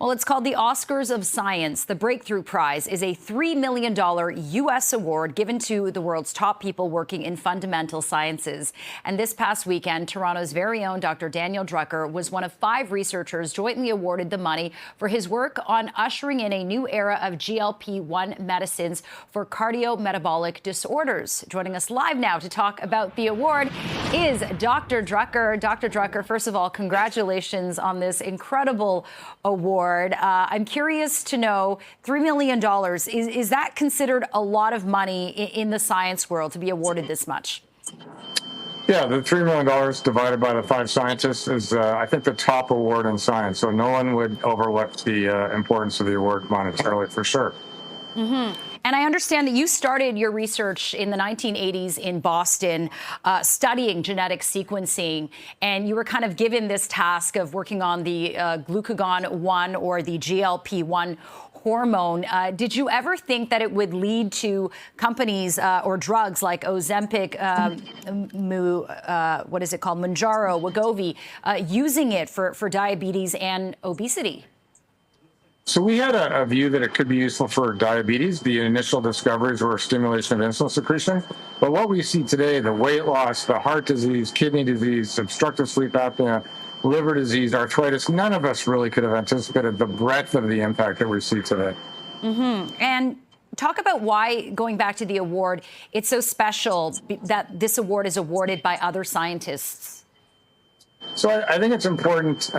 Well, it's called the Oscars of Science. The Breakthrough Prize is a $3 million U.S. award given to the world's top people working in fundamental sciences. And this past weekend, Toronto's very own Dr. Daniel Drucker was one of 5 researchers jointly awarded the money for his work on ushering in a new era of GLP-1 medicines for cardio-metabolic disorders. Joining us live now to talk about the award is Dr. Drucker. Dr. Drucker, first of all, congratulations on this incredible award. I'm curious to know, $3 million, is that considered a lot of money in the science world to be awarded this much? Yeah, the $3 million divided by the 5 scientists is, I think, the top award in science. So no one would overlook the importance of the award monetarily, for sure. Mm-hmm. And I understand that you started your research in the 1980s in Boston, studying genetic sequencing, and you were kind of given this task of working on the glucagon-1 or the GLP-1 hormone. Did you ever think that it would lead to companies or drugs like Ozempic, what is it called, Mounjaro, Wegovy, using it for diabetes and obesity? So we had a view that it could be useful for diabetes. The initial discoveries were stimulation of insulin secretion. But what we see today, the weight loss, the heart disease, kidney disease, obstructive sleep apnea, liver disease, arthritis, none of us really could have anticipated the breadth of the impact that we see today. Mm-hmm. And talk about why, going back to the award, it's so special that this award is awarded by other scientists. So I think it's important,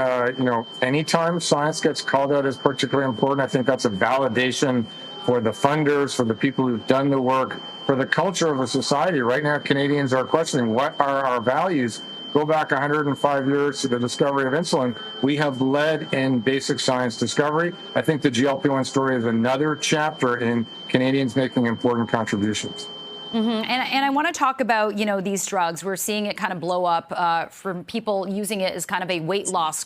anytime science gets called out as particularly important, I think that's a validation for the funders, for the people who've done the work, for the culture of a society. Right now, Canadians are questioning, what are our values? Go back 105 years to the discovery of insulin. We have led in basic science discovery. I think the GLP-1 story is another chapter in Canadians making important contributions. Mm-hmm. And I want to talk about, these drugs. We're seeing it kind of blow up from people using it as kind of a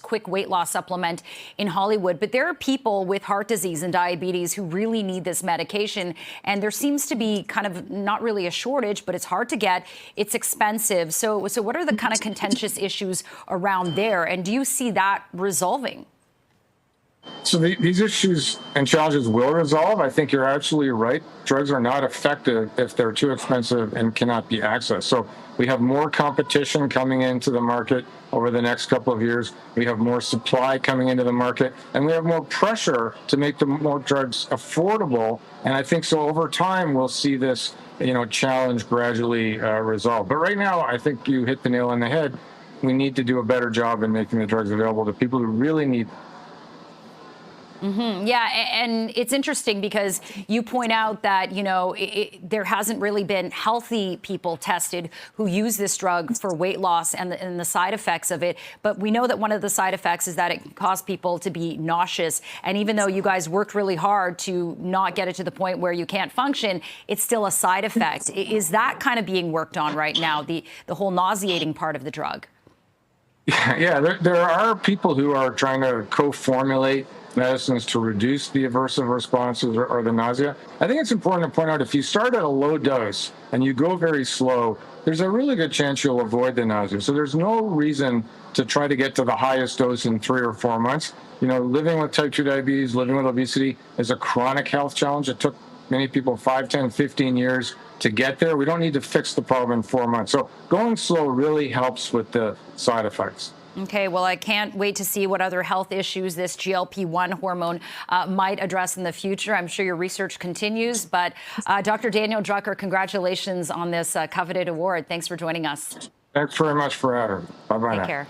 quick weight loss supplement in Hollywood. But there are people with heart disease and diabetes who really need this medication. And there seems to be kind of not really a shortage, but it's hard to get. It's expensive. So what are the kind of contentious issues around there? And do you see that resolving? So these issues and challenges will resolve. I think you're absolutely right. Drugs are not effective if they're too expensive and cannot be accessed. So we have more competition coming into the market over the next couple of years. We have more supply coming into the market, and we have more pressure to make the more drugs affordable. And I think so over time, we'll see this, challenge gradually resolve. But right now, I think you hit the nail on the head. We need to do a better job in making the drugs available to people who really need them. Mm-hmm. Yeah, and it's interesting because you point out that, there hasn't really been healthy people tested who use this drug for weight loss and the side effects of it. But we know that one of the side effects is that it can cause people to be nauseous. And even though you guys worked really hard to not get it to the point where you can't function, it's still a side effect. Is that kind of being worked on right now, the whole nauseating part of the drug? Yeah, there are people who are trying to co-formulate medicines to reduce the aversive responses or the nausea. I think it's important to point out, if you start at a low dose and you go very slow, there's a really good chance you'll avoid the nausea. So there's no reason to try to get to the highest dose in 3 or 4 months. Living with type 2 diabetes, living with obesity is a chronic health challenge. It took many people 5, 10, 15 years to get there. We don't need to fix the problem in 4 months. So going slow really helps with the side effects. Okay, well, I can't wait to see what other health issues this GLP-1 hormone might address in the future. I'm sure your research continues. But Dr. Daniel Drucker, congratulations on this coveted award. Thanks for joining us. Thanks very much for having me. Bye-bye now. Take care.